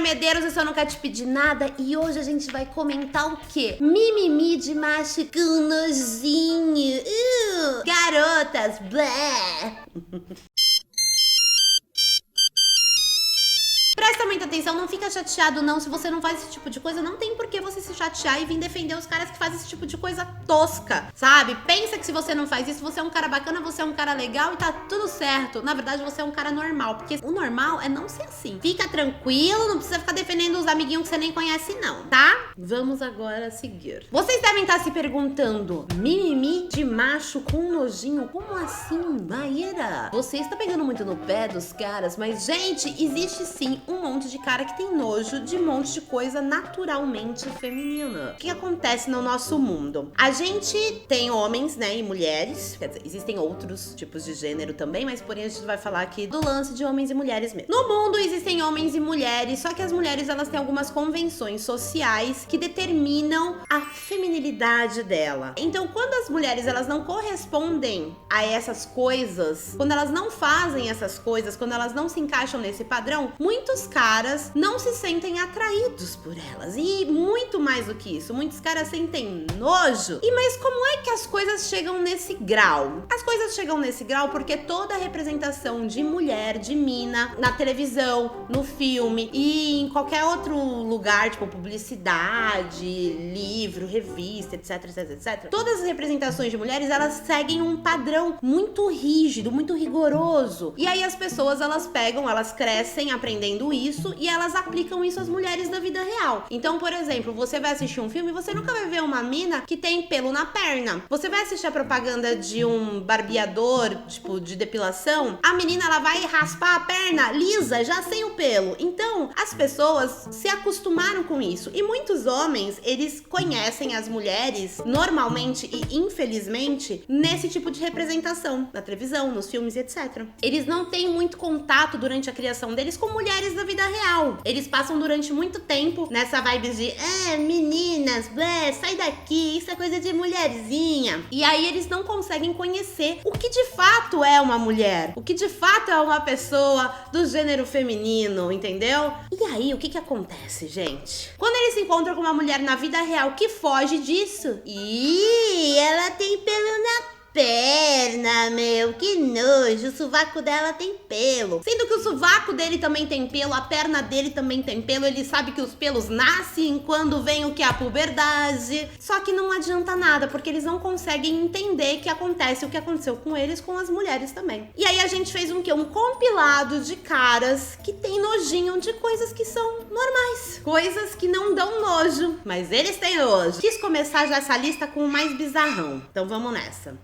Medeiros, eu só nunca te pedi nada e hoje a gente vai comentar o quê? Mimimi de macho com nojinho. Garotas, blé. Presta muita atenção, não fica chateado não, se você não faz esse tipo de coisa, não tem por que você se chatear e vir defender os caras que fazem esse tipo de coisa tosca, sabe? Pensa que se você não faz isso, você é um cara bacana, você é um cara legal e tá tudo certo. Na verdade, você é um cara normal, porque o normal é não ser assim. Fica tranquilo, não precisa ficar defendendo os amiguinhos que você nem conhece não, tá? Vamos agora seguir. Vocês devem estar se perguntando, mimimi de macho com nojinho? Como assim, Maíra? Você está pegando muito no pé dos caras, mas gente, existe sim um monte de cara que tem nojo de um monte de coisa naturalmente feminina. O que acontece no nosso mundo? A gente tem homens, né, e mulheres, quer dizer, existem outros tipos de gênero também, mas porém a gente vai falar aqui do lance de homens e mulheres mesmo. No mundo existem homens e mulheres, só que as mulheres elas têm algumas convenções sociais que determinam a feminilidade dela. Então, quando as mulheres elas não correspondem a essas coisas, quando elas não fazem essas coisas, quando elas não se encaixam nesse padrão, muitos caras não se sentem atraídos por elas. E muito mais do que isso, muitos caras sentem nojo. Mas como é que as coisas chegam nesse grau? As coisas chegam nesse grau porque toda a representação de mulher, de mina, na televisão, no filme e em qualquer outro lugar, tipo publicidade, livro, revista, etc, etc, etc. Todas as representações de mulheres, elas seguem um padrão muito rígido, muito rigoroso. E aí as pessoas, elas pegam, elas crescem aprendendo isso e elas aplicam isso às mulheres da vida real. Então, por exemplo, você vai assistir um filme e você nunca vai ver uma mina que tem pelo na perna. Você vai assistir a propaganda de um barbeador, tipo, de depilação, a menina, ela vai raspar a perna lisa, já sem o pelo. Então, as pessoas se acostumaram com isso. E muitos homens, eles conhecem as mulheres, normalmente e infelizmente, nesse tipo de representação, na televisão, nos filmes, etc. Eles não têm muito contato durante a criação deles com mulheres da vida real. Eles passam durante muito tempo nessa vibe de meninas, blé, sai daqui, isso é coisa de mulherzinha. E aí eles não conseguem conhecer o que de fato é uma mulher, o que de fato é uma pessoa do gênero feminino, entendeu? E aí, o que acontece, gente? Quando eles se encontram com uma mulher na vida real que foge disso, ela tem pelo na perna, meu, que nojo, o sovaco dela tem pelo. Sendo que o sovaco dele também tem pelo, a perna dele também tem pelo, ele sabe que os pelos nascem quando vem o que? A puberdade. Só que não adianta nada, porque eles não conseguem entender que acontece o que aconteceu com eles, com as mulheres também. E aí a gente fez um quê? Um compilado de caras que tem nojinho de coisas que são normais. Coisas que não dão nojo, mas eles têm nojo. Quis começar já essa lista com o mais bizarrão. Então vamos nessa.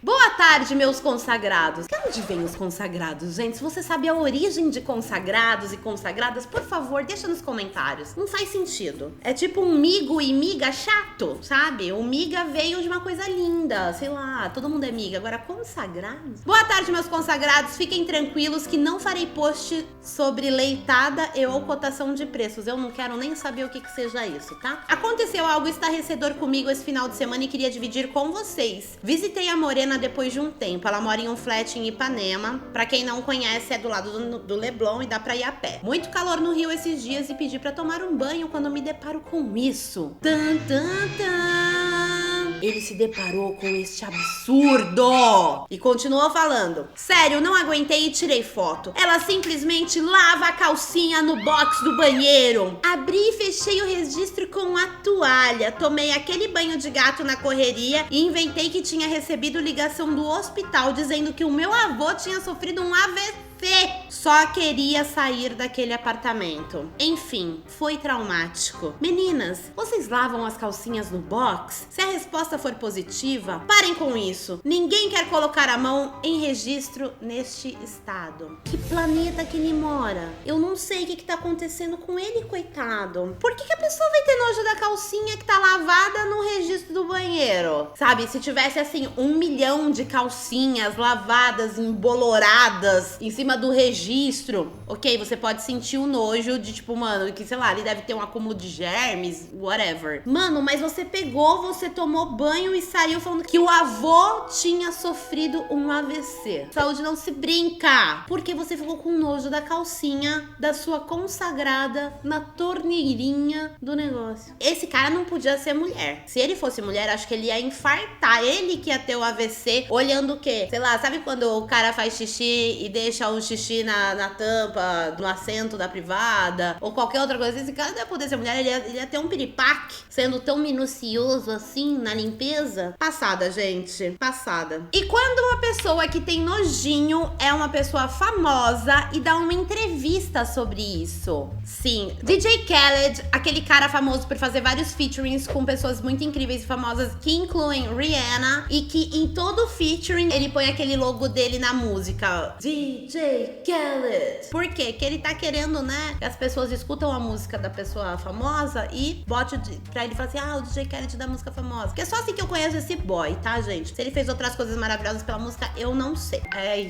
Boa tarde, meus consagrados. De onde vem os consagrados, gente? Se você sabe a origem de consagrados e consagradas, por favor, deixa nos comentários. Não faz sentido. É tipo um migo e miga chato, sabe? O miga veio de uma coisa linda, sei lá, todo mundo é miga. Agora, consagrados? Boa tarde, meus consagrados. Fiquem tranquilos que não farei post sobre leitada e ou cotação de preços. Eu não quero nem saber o que seja isso, tá? Aconteceu algo estarrecedor comigo esse final de semana e queria dividir com vocês. Visitei a Morena depois de um tempo. Ela mora em um flat em Ipanema. Pra quem não conhece, é do lado do Leblon e dá pra ir a pé. Muito calor no Rio esses dias e pedi pra tomar um banho quando me deparo com isso. Tan, tan, tan. Ele se deparou com este absurdo e continuou falando. Sério, não aguentei e tirei foto. Ela simplesmente lava a calcinha no box do banheiro. Abri e fechei o registro com a toalha. Tomei aquele banho de gato na correria e inventei que tinha recebido ligação do hospital dizendo que o meu avô tinha sofrido um AVC. Só queria sair daquele apartamento. Enfim, foi traumático. Meninas, vocês lavam as calcinhas no box? Se a resposta for positiva, parem com isso. Ninguém quer colocar a mão em registro neste estado. Que planeta que ele mora? Eu não sei o que tá acontecendo com ele, coitado. Por que a pessoa vai ter nojo da calcinha que tá lavada no registro do banheiro? Sabe, se tivesse assim 1 milhão de calcinhas lavadas, emboloradas em cima acima do registro, ok, você pode sentir o nojo de tipo, mano, que sei lá, ele deve ter um acúmulo de germes, whatever. Mano, mas você pegou, você tomou banho e saiu falando que o avô tinha sofrido um AVC. Saúde não se brinca, porque você ficou com nojo da calcinha da sua consagrada na torneirinha do negócio. Esse cara não podia ser mulher. Se ele fosse mulher, acho que ele ia infartar. Ele que ia ter o AVC olhando o quê? Sei lá, sabe quando o cara faz xixi e deixa o xixi na tampa, no assento da privada, ou qualquer outra coisa? Esse cara não ia poder ser mulher, ele ia ter um piripaque, sendo tão minucioso assim na limpeza. Passada, gente. Passada. E quando uma pessoa que tem nojinho é uma pessoa famosa e dá uma entrevista sobre isso? Sim, DJ Khaled, aquele cara famoso por fazer vários featurings com pessoas muito incríveis e famosas, que incluem Rihanna, e que em todo featuring ele põe aquele logo dele na música, DJ Khaled. Por quê? Que ele tá querendo, né, que as pessoas escutam a música da pessoa famosa e bote pra ele falar assim, o DJ Khaled da música famosa. Porque é só assim que eu conheço esse boy, tá, gente? Se ele fez outras coisas maravilhosas pela música, eu não sei.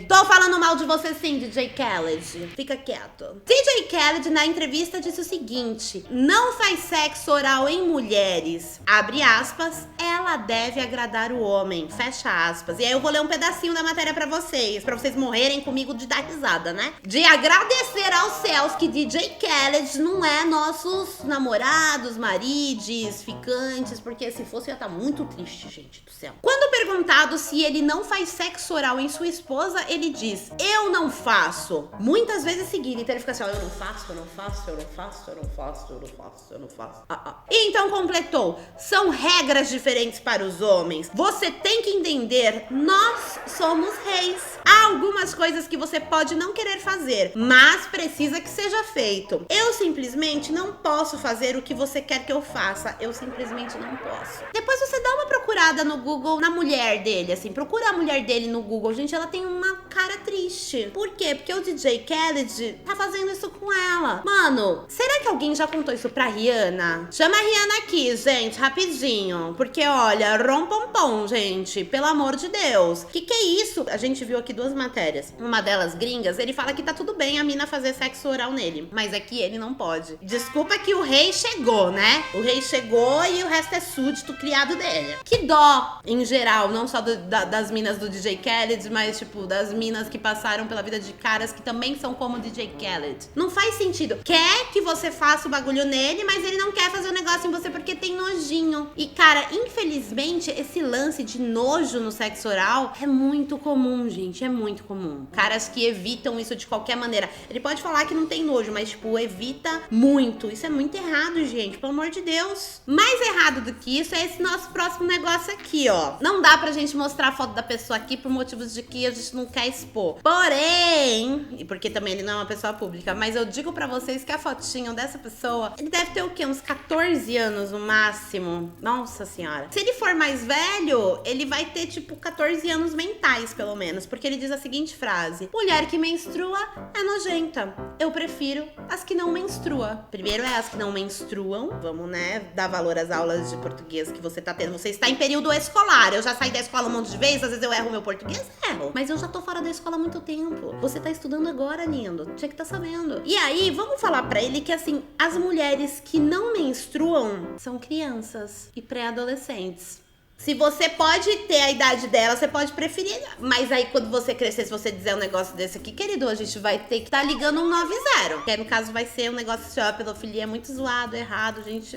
Tô falando mal de você sim, DJ Khaled. Fica quieto. DJ Khaled, na entrevista, disse o seguinte: não faz sexo oral em mulheres, abre aspas, ela deve agradar o homem, fecha aspas. E aí eu vou ler um pedacinho da matéria pra vocês morrerem comigo de dar risada, né? De agradecer aos céus que DJ Khaled não é nossos namorados, maridos, ficantes, porque se fosse eu ia estar muito triste, gente do céu. Quando perguntado se ele não faz sexo oral em sua esposa, ele diz, eu não faço. Muitas vezes seguidas, então ele fica assim, eu não faço, eu não faço, eu não faço, eu não faço, eu não faço, eu não faço. E então completou, são regras diferentes para os homens. Você tem que entender, nós somos reis. Há algumas coisas que você pode não querer fazer, mas precisa que seja feito. Eu simplesmente não posso fazer o que você quer que eu faça. Eu simplesmente não posso. Depois você dá uma procurada no Google na mulher dele, assim. Procura a mulher dele no Google. Gente, ela tem uma cara triste. Por quê? Porque o DJ Khaled tá fazendo isso com ela. Mano, será que alguém já contou isso pra Rihanna? Chama a Rihanna aqui, gente, rapidinho. Porque, olha, rompompom, gente. Pelo amor de Deus. Que é isso? A gente viu aqui duas matérias. Uma delas, gringas, ele fala que tá tudo bem a mina fazer sexo oral nele. Mas aqui ele não pode. Desculpa que o rei chegou, né? O rei chegou e o resto é súdito criado dele. Que dó, em geral, não só das minas do DJ Khaled, mas, tipo, das minas que passaram pela vida de caras que também são como o DJ Khaled. Não faz sentido. Quer que você faça o bagulho nele, mas ele não quer fazer o negócio em você porque tem nojinho. E, cara, infelizmente, esse lance de nojo no sexo oral é muito comum, gente. É muito comum. Caras que evitam isso de qualquer maneira. Ele pode falar que não tem nojo, mas, tipo, evita muito. Isso é muito errado, gente. Pelo amor de Deus. Mais errado do que isso é esse nosso próximo negócio aqui, ó. Não dá pra gente mostrar a foto da pessoa aqui por motivos de que a gente não quer expor. Porém, e porque também ele não é uma pessoa pública, mas eu digo pra vocês que a fotinho dessa pessoa, ele deve ter o quê? Uns 14 anos no máximo. Nossa senhora. Se ele for mais velho, ele vai ter, tipo, 14 anos mentais, pelo menos. Porque ele diz a seguinte frase: mulher que menstrua é nojenta. Eu prefiro as que não menstrua. Primeiro é as que não menstruam. Vamos, né, dar valor às aulas de português que você tá tendo. Você está em período escolar. Eu já saí da escola um monte de vezes. Às vezes eu erro meu português. Erro. Mas eu já tô fora da escola há muito tempo. Você tá estudando agora, lindo. Tinha que tá sabendo. E aí, vamos falar pra ele que, assim, as mulheres que não menstruam são crianças e pré-adolescentes. Se você pode ter a idade dela, você pode preferir. Mas aí, quando você crescer, se você dizer um negócio desse aqui, querido, a gente vai ter que estar ligando um 90. Que aí, no caso, vai ser um negócio assim, ó, a pedofilia é muito zoado, errado, gente.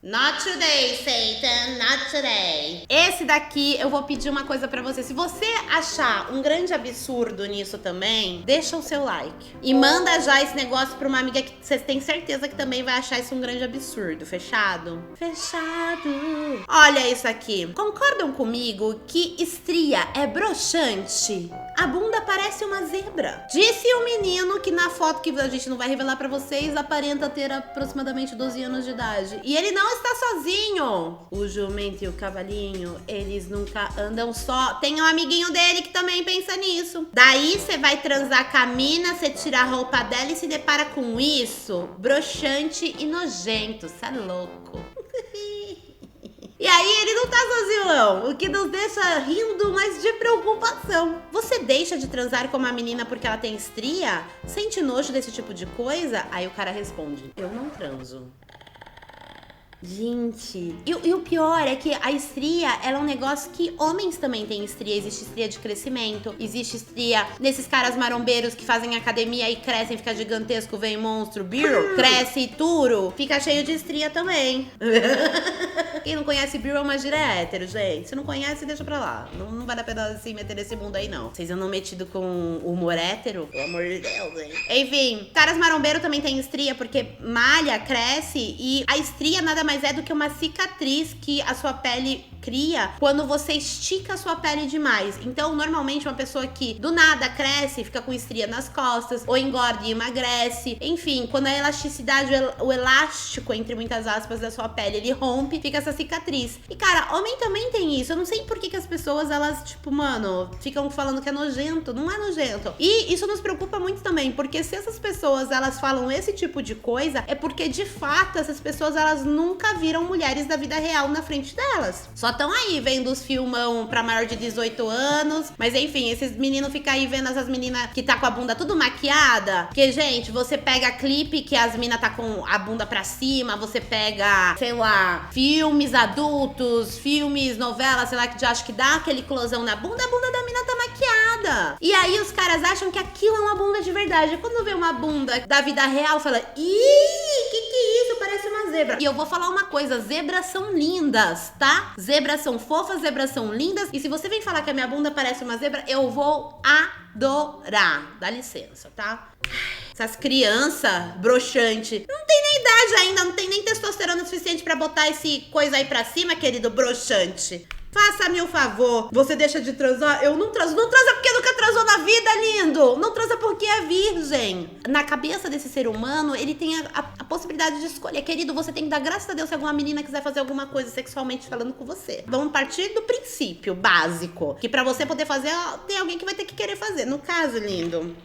Not today, Satan, not today. Esse daqui, eu vou pedir uma coisa pra você. Se você achar um grande absurdo nisso também, deixa o seu like. E manda já esse negócio pra uma amiga que você tem certeza que também vai achar isso um grande absurdo. Fechado? Fechado. Olha isso aqui. Concordam comigo que estria é broxante? A bunda parece uma zebra. Disse o menino que na foto que a gente não vai revelar pra vocês, aparenta ter aproximadamente 12 anos de idade. E ele não está sozinho. O jumento e o cavalinho, eles nunca andam só. Tem um amiguinho dele que também pensa nisso. Daí você vai transar com a mina, você tira a roupa dela e se depara com isso? Broxante e nojento. Cê é louco. E aí ele não tá sozinho não, o que nos deixa rindo, mas de preocupação. Você deixa de transar com uma menina porque ela tem estria? Sente nojo desse tipo de coisa? Aí o cara responde, eu não transo. Gente, e o pior é que a estria, ela é um negócio que homens também têm estria. Existe estria de crescimento, existe estria nesses caras marombeiros que fazem academia e crescem, fica gigantesco, vem monstro, Beetle, cresce turo, fica cheio de estria também. Quem não conhece Beetle é uma gíria hétero, gente. Se não conhece, deixa pra lá. Não vale a pena se meter nesse mundo aí, não. Vocês andam metido com humor hétero? Pelo amor de Deus, hein? Enfim, caras marombeiros também têm estria, porque malha, cresce, e a estria nada mais é do que uma cicatriz que a sua pele cria quando você estica a sua pele demais. Então, normalmente, uma pessoa que do nada cresce, fica com estria nas costas, ou engorda e emagrece. Enfim, quando a elasticidade, o elástico, entre muitas aspas, da sua pele, ele rompe, fica essa cicatriz. E, cara, homem também tem isso. Eu não sei por que as pessoas, elas, tipo, mano, ficam falando que é nojento. Não é nojento. E isso nos preocupa muito também, porque se essas pessoas, elas falam esse tipo de coisa, é porque, de fato, essas pessoas, elas nunca viram mulheres da vida real na frente delas. Só estão aí vendo os filmão pra maior de 18 anos. Mas enfim, esses meninos ficam aí vendo essas meninas que tá com a bunda tudo maquiada. Porque, gente, você pega clipe que as minas tá com a bunda pra cima. Você pega, sei lá, filmes adultos, filmes, novelas, sei lá, que já acho que dá aquele closão na bunda. A bunda da mina tá maquiada. E aí os caras acham que aquilo é uma bunda de verdade. Quando vê uma bunda da vida real, fala, ih, que é isso? Parece uma zebra. E eu vou falar uma coisa, zebras são lindas, tá? Zebras são fofas, zebras são lindas. E se você vem falar que a minha bunda parece uma zebra, eu vou adorar. Dá licença, tá? Essas crianças broxante, não tem nem idade ainda, não tem nem testosterona suficiente pra botar esse coisa aí pra cima, querido broxante. Faça-me o favor, você deixa de transar? Eu não transo. Não transa porque nunca transou na vida, lindo. Não transa porque é virgem. Na cabeça desse ser humano, ele tem a possibilidade de escolher. Querido, você tem que dar graças a Deus se alguma menina quiser fazer alguma coisa sexualmente falando com você. Vamos partir do princípio básico, que pra você poder fazer, tem alguém que vai ter que querer fazer. No caso, lindo...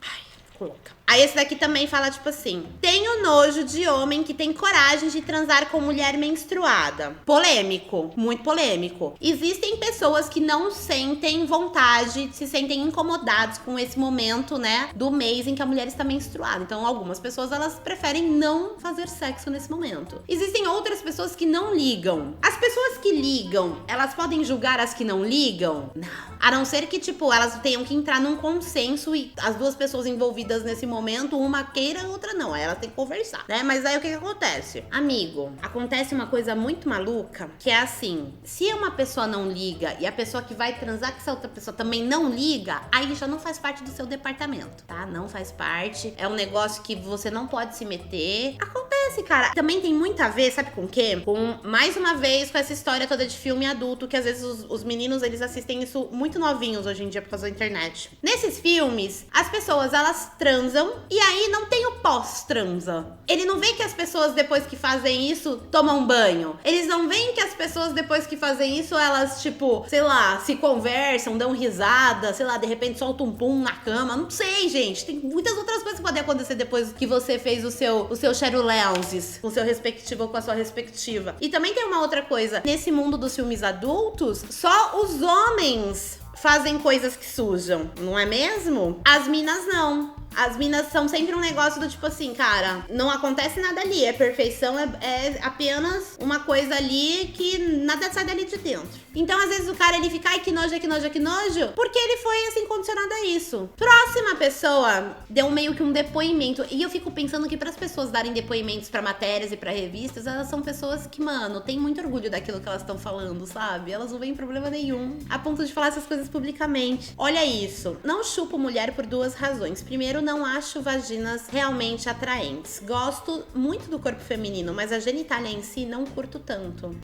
Ai, ficou louca. Aí esse daqui também fala, tipo assim, tenho nojo de homem que tem coragem de transar com mulher menstruada. Polêmico, muito polêmico. Existem pessoas que não sentem vontade, se sentem incomodados com esse momento, né, do mês em que a mulher está menstruada. Então, algumas pessoas, elas preferem não fazer sexo nesse momento. Existem outras pessoas que não ligam. As pessoas que ligam, elas podem julgar as que não ligam? Não. A não ser que, tipo, elas tenham que entrar num consenso e as duas pessoas envolvidas nesse momento, uma queira, a outra não. Aí ela tem que conversar, né? Mas aí o que acontece? Amigo, acontece uma coisa muito maluca, que é assim, se uma pessoa não liga e a pessoa que vai transar com essa outra pessoa também não liga, aí já não faz parte do seu departamento, tá? Não faz parte. É um negócio que você não pode se meter. Acontece, cara. Também tem muito a ver, sabe com o quê? Com, mais uma vez, com essa história toda de filme adulto, que às vezes os meninos, eles assistem isso muito novinhos hoje em dia por causa da internet. Nesses filmes, as pessoas, elas transam e aí não tem o pós-transa. Ele não vê que as pessoas depois que fazem isso tomam banho. Eles não veem que as pessoas depois que fazem isso, elas tipo, sei lá, se conversam, dão risada, sei lá, de repente soltam um pum na cama. Não sei, gente. Tem muitas outras coisas que podem acontecer depois que você fez o seu cherulenses com o seu respectivo ou com a sua respectiva. E também tem uma outra coisa. Nesse mundo dos filmes adultos, só os homens fazem coisas que sujam, não é mesmo? As minas não. As minas são sempre um negócio do tipo assim, cara, não acontece nada ali, é perfeição, é apenas uma coisa ali que nada sai dali de dentro. Então, às vezes, o cara, ele fica, ai, que nojo, que nojo, que nojo, porque ele foi, assim, condicionado a isso. Próxima pessoa deu meio que um depoimento, e eu fico pensando que pras pessoas darem depoimentos pra matérias e pra revistas, elas são pessoas que, mano, tem muito orgulho daquilo que elas estão falando, sabe? Elas não veem problema nenhum, a ponto de falar essas coisas publicamente. Olha isso, não chupo mulher por duas razões. Primeiro, não acho vaginas realmente atraentes. Gosto muito do corpo feminino, mas a genitália em si não curto tanto.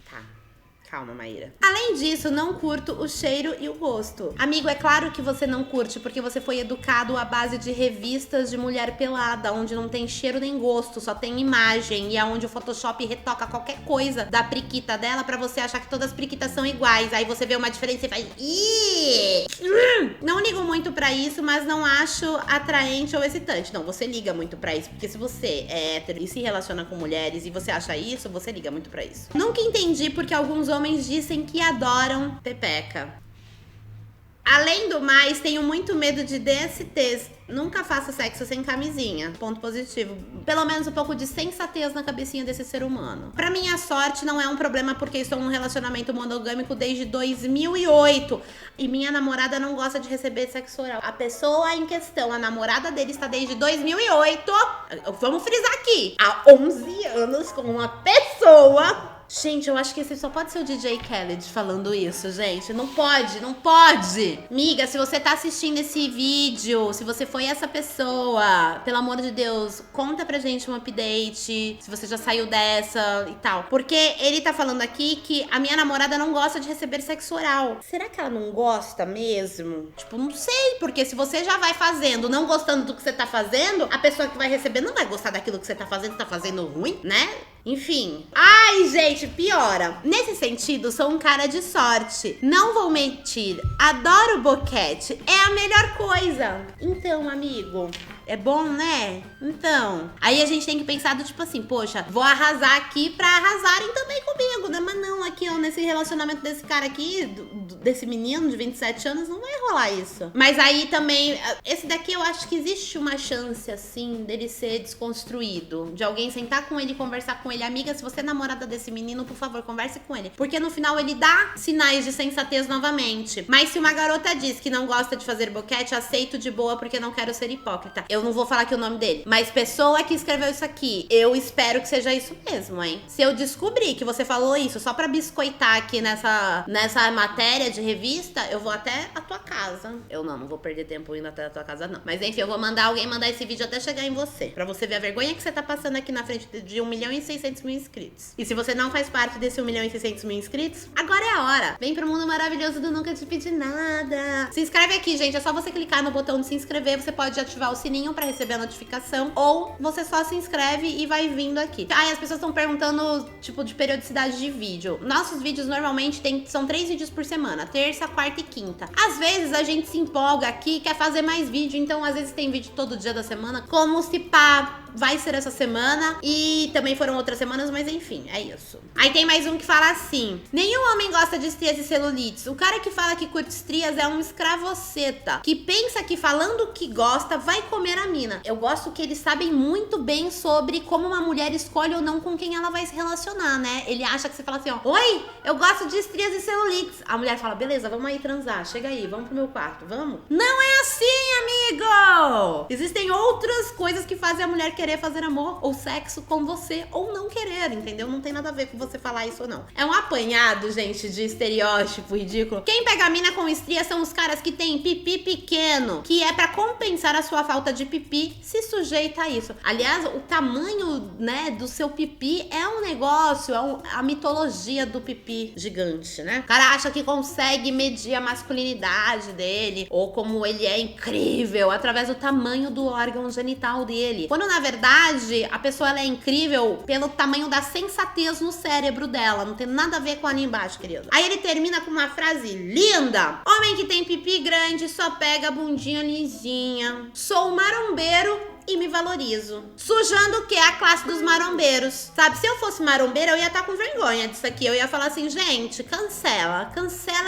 Tá, Calma, Maíra. Além disso, não curto o cheiro e o gosto. Amigo, é claro que você não curte, porque você foi educado à base de revistas de mulher pelada, onde não tem cheiro nem gosto, só tem imagem, e é onde o Photoshop retoca qualquer coisa da priquita dela pra você achar que todas as priquitas são iguais. Aí você vê uma diferença e faz... Ih! Não ligo muito pra isso, mas não acho atraente ou excitante. Não, você liga muito pra isso, porque se você é hétero e se relaciona com mulheres e você acha isso, você liga muito pra isso. Nunca entendi porque alguns homens dizem que adoram pepeca. Além do mais, tenho muito medo de DSTs. Nunca faça sexo sem camisinha. Ponto positivo. Pelo menos um pouco de sensatez na cabecinha desse ser humano. Pra minha sorte, não é um problema porque estou num relacionamento monogâmico desde 2008. E minha namorada não gosta de receber sexo oral. A pessoa em questão, a namorada dele, está desde 2008. Vamos frisar aqui. Há 11 anos com uma pessoa... Gente, eu acho que esse só pode ser o DJ Khaled falando isso, gente. Não pode, não pode. Miga, se você tá assistindo esse vídeo, se você foi essa pessoa, pelo amor de Deus, conta pra gente um update, se você já saiu dessa e tal. Porque ele tá falando aqui que a minha namorada não gosta de receber sexo oral. Será que ela não gosta mesmo? Tipo, não sei, porque se você já vai fazendo, não gostando do que você tá fazendo, a pessoa que vai receber não vai gostar daquilo que você tá fazendo ruim, né? Enfim. Ai, gente, piora. Nesse sentido, sou um cara de sorte. Não vou mentir. Adoro boquete. É a melhor coisa. Então, amigo, é bom, né? Então. Aí a gente tem que pensar do tipo assim, poxa, vou arrasar aqui pra arrasarem também comigo, né? Mas não, aqui, ó, nesse relacionamento desse cara aqui, desse menino de 27 anos, não vai rolar isso. Mas aí também, esse daqui eu acho que existe uma chance, assim, dele ser desconstruído. De alguém sentar com ele e conversar com ele. Amiga, se você é namorada desse menino, por favor, converse com ele. Porque no final ele dá sinais de sensatez novamente. Mas se uma garota diz que não gosta de fazer boquete, aceito de boa porque não quero ser hipócrita. Eu não vou falar aqui o nome dele. Mas pessoa que escreveu isso aqui, eu espero que seja isso mesmo, hein? Se eu descobrir que você falou isso só pra biscoitar aqui nessa matéria de revista, eu vou até a tua casa. Eu não vou perder tempo indo até a tua casa, não. Mas enfim, eu vou mandar alguém mandar esse vídeo até chegar em você. Pra você ver a vergonha que você tá passando aqui na frente de 1.600.000 inscritos. E se você não faz parte desse 1.600.000 inscritos, agora é a hora. Vem pro mundo maravilhoso do Nunca Te Pedi Nada. Se inscreve aqui, gente. É só você clicar no botão de se inscrever. Você pode ativar o sininho pra receber a notificação. Ou você só se inscreve e vai vindo aqui. Ai, as pessoas estão perguntando, tipo, de periodicidade de vídeo. Nossos vídeos normalmente são 3 vídeos por semana. Terça, quarta e quinta. Às vezes a gente se empolga aqui e quer fazer mais vídeo. Então, às vezes tem vídeo todo dia da semana. Como se pá, vai ser essa semana. E também foram outras semanas, mas enfim, é isso. Aí tem mais um que fala assim: nenhum homem gosta de estrias e celulites. O cara que fala que curte estrias é um escravoceta, que pensa que falando que gosta vai comer a mina. Eu gosto que eles sabem muito bem sobre como uma mulher escolhe ou não com quem ela vai se relacionar, né? Ele acha que você fala assim, ó, oi, eu gosto de estrias e celulites. A mulher fala, beleza, vamos aí transar, chega aí, vamos pro meu quarto, vamos? Não é assim, amigo! Existem outras coisas que fazem a mulher querer fazer amor ou sexo com você ou não querer, entendeu? Não tem nada a ver com você falar isso ou não. É um apanhado, gente, de estereótipo ridículo. Quem pega a mina com estria são os caras que têm pipi pequeno, que é pra compensar a sua falta de pipi, se sujeita a isso. Aliás, o tamanho, né, do seu pipi é um negócio, a mitologia do pipi gigante, né? O cara acha que consegue medir a masculinidade dele, ou como ele é incrível, através do tamanho do órgão genital dele. Quando, na verdade, a pessoa ela é incrível pelo tamanho da sensatez no cérebro dela. Não tem nada a ver com ali embaixo, querido. Aí ele termina com uma frase linda. Homem que tem pipi grande só pega a bundinha lisinha. Sou marombeiro e me valorizo. Sujando o que? A classe dos marombeiros. Sabe, se eu fosse marombeira, eu ia estar com vergonha disso aqui. Eu ia falar assim, gente, cancela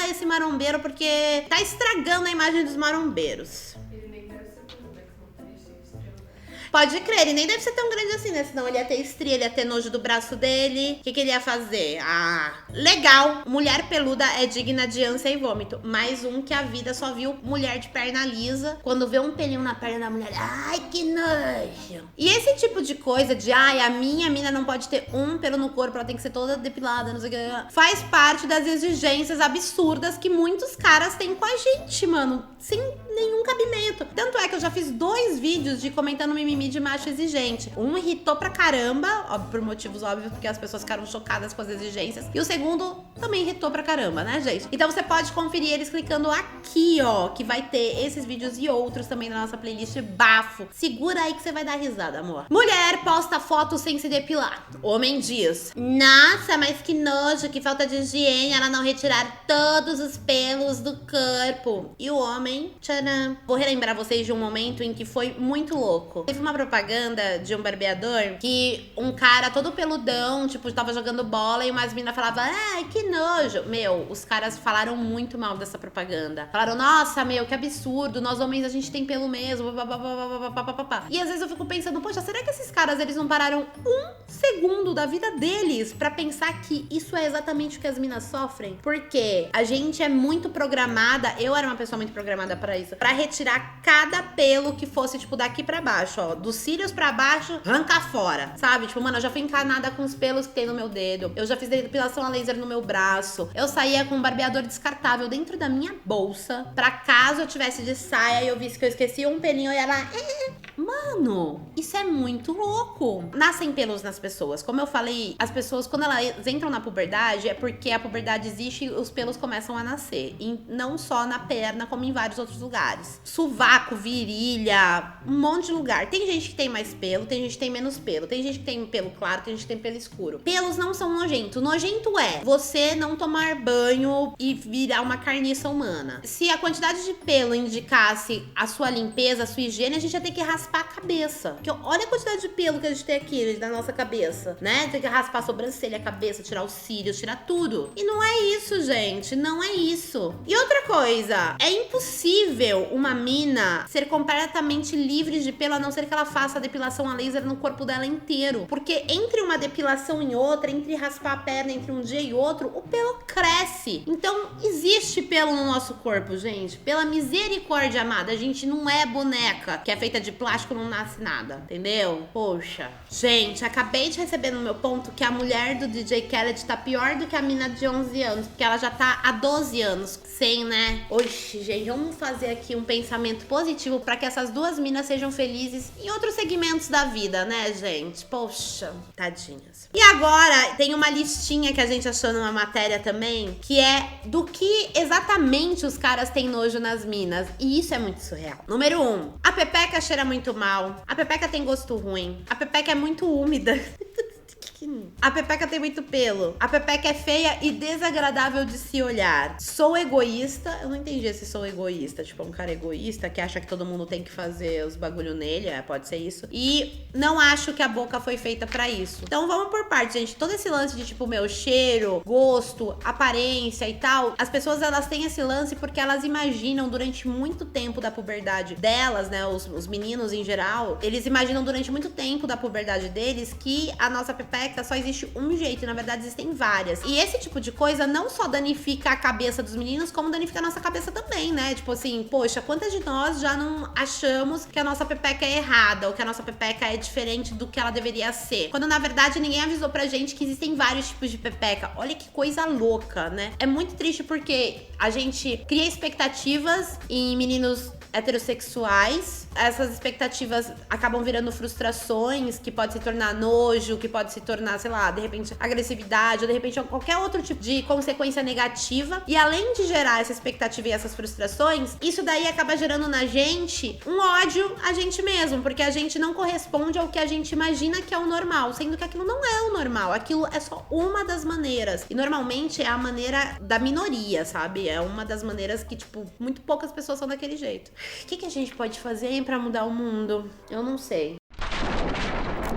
esse marombeiro porque tá estragando a imagem dos marombeiros. Pode crer, ele nem deve ser tão grande assim, né? Senão ele ia ter estria, ele ia ter nojo do braço dele. O que ele ia fazer? Ah, legal. Mulher peluda é digna de ânsia e vômito. Mais um que a vida só viu mulher de perna lisa. Quando vê um pelinho na perna da mulher, ai, que nojo. E esse tipo de coisa de, ai, a minha mina não pode ter um pelo no corpo, ela tem que ser toda depilada, não sei o que. Faz parte das exigências absurdas que muitos caras têm com a gente, mano. Sem nenhum cabimento. Tanto é que eu já fiz 2 vídeos de comentando mimimi de macho exigente. Um irritou pra caramba, óbvio, por motivos óbvios, porque as pessoas ficaram chocadas com as exigências. E o segundo também irritou pra caramba, né, gente? Então você pode conferir eles clicando aqui, ó, que vai ter esses vídeos e outros também na nossa playlist bafo. Segura aí que você vai dar risada, amor. Mulher posta foto sem se depilar. Homem diz: nossa, mas que nojo, que falta de higiene, ela não retirar todos os pelos do corpo. E o homem, tcharam. Vou relembrar vocês de um momento em que foi muito louco. Teve uma propaganda de um barbeador que um cara todo peludão, tipo, tava jogando bola e umas meninas falavam: ai, que nojo. Meu, os caras falaram muito mal dessa propaganda. Falaram: nossa, meu, que absurdo, nós homens a gente tem pelo mesmo. E às vezes eu fico pensando, poxa, será que esses caras, eles não pararam um segundo da vida deles pra pensar que isso é exatamente o que as minas sofrem? Porque a gente é muito programada, eu era uma pessoa muito programada pra isso, pra retirar cada pelo que fosse, tipo, daqui pra baixo, ó, dos cílios pra baixo, arrancar fora, sabe? Tipo, mano, eu já fui encanada com os pelos que tem no meu dedo, eu já fiz depilação a laser no meu braço, eu saía com um barbeador descartável dentro da minha bolsa, pra caso eu tivesse de saia e eu visse que eu esqueci um pelinho, eu ia lá... Mano, isso é muito louco. Nascem pelos nas pessoas. Como eu falei, as pessoas, quando elas entram na puberdade, é porque a puberdade existe e os pelos começam a nascer. E não só na perna, como em vários outros lugares. Sovaco, virilha, um monte de lugar. Tem gente que tem mais pelo, tem gente que tem menos pelo. Tem gente que tem pelo claro, tem gente que tem pelo escuro. Pelos não são nojentos. Nojento é você não tomar banho e virar uma carniça humana. Se a quantidade de pelo indicasse a sua limpeza, a sua higiene, a gente ia ter que raspar a cabeça. Porque olha a quantidade de pelo que a gente tem aqui na nossa cabeça, né? Tem que raspar a sobrancelha, a cabeça, tirar os cílios, tirar tudo. E não é isso, gente. Não é isso. E outra coisa, é impossível uma mina ser completamente livre de pelo, a não ser que ela faça a depilação a laser no corpo dela inteiro. Porque entre uma depilação e outra, entre raspar a perna entre um dia e outro, o pelo cresce. Então, existe pelo no nosso corpo, gente. Pela misericórdia amada, a gente não é boneca que é feita de plástico, não nasce nada, entendeu? Poxa. Gente, acabei de receber no meu ponto que a mulher do DJ Khaled tá pior do que a mina de 11 anos, porque ela já tá há 12 anos sem, né? Oxi, gente, vamos fazer aqui um pensamento positivo pra que essas duas minas sejam felizes em outros segmentos da vida, né, gente? Poxa, tadinhas. E agora, tem uma listinha que a gente achou numa matéria também, que é do que exatamente os caras têm nojo nas minas. E isso é muito surreal. Número 1, a pepeca cheira muito mal. A pepeca tem gosto ruim. A pepeca é muito úmida. A pepeca tem muito pelo. A pepeca é feia e desagradável de se olhar. Sou egoísta. Eu não entendi esse sou egoísta. Tipo, um cara egoísta que acha que todo mundo tem que fazer os bagulho nele. É, pode ser isso. E não acho que a boca foi feita pra isso. Então vamos por parte, gente. Todo esse lance de tipo, meu, cheiro, gosto, aparência e tal. As pessoas, elas têm esse lance porque elas imaginam durante muito tempo da puberdade delas, né? Os meninos em geral. Eles imaginam durante muito tempo da puberdade deles que a nossa pepeca só existe um jeito, e na verdade existem várias. E esse tipo de coisa não só danifica a cabeça dos meninos, como danifica a nossa cabeça também, né? Tipo assim, poxa, quantas de nós já não achamos que a nossa pepeca é errada, ou que a nossa pepeca é diferente do que ela deveria ser? Quando na verdade ninguém avisou pra gente que existem vários tipos de pepeca. Olha que coisa louca, né? É muito triste porque a gente cria expectativas em meninos heterossexuais. Essas expectativas acabam virando frustrações, que pode se tornar nojo, que pode se tornar, sei lá, de repente agressividade, ou de repente qualquer outro tipo de consequência negativa. E além de gerar essa expectativa e essas frustrações, isso daí acaba gerando na gente um ódio a gente mesmo, porque a gente não corresponde ao que a gente imagina que é o normal, sendo que aquilo não é o normal, aquilo é só uma das maneiras. E normalmente é a maneira da minoria, sabe? É uma das maneiras que, tipo, muito poucas pessoas são daquele jeito. O que a gente pode fazer, hein, pra mudar o mundo? Eu não sei.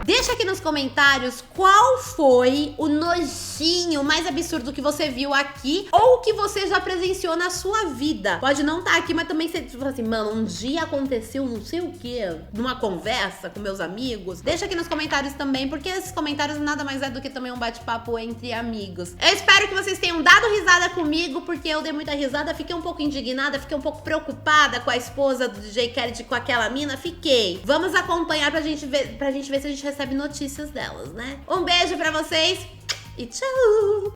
Deixa aqui nos comentários qual foi o nojinho mais absurdo que você viu aqui ou que você já presenciou na sua vida. Pode não estar aqui, mas também você fala assim, mano, um dia aconteceu não sei o que, numa conversa com meus amigos. Deixa aqui nos comentários também, porque esses comentários nada mais é do que também um bate-papo entre amigos. Eu espero que vocês tenham dado risada comigo, porque eu dei muita risada, fiquei um pouco indignada, fiquei um pouco preocupada com a esposa do DJ Khaled, com aquela mina, fiquei. Vamos acompanhar pra gente ver se a gente recebe notícias delas, né? Um beijo pra vocês e tchau!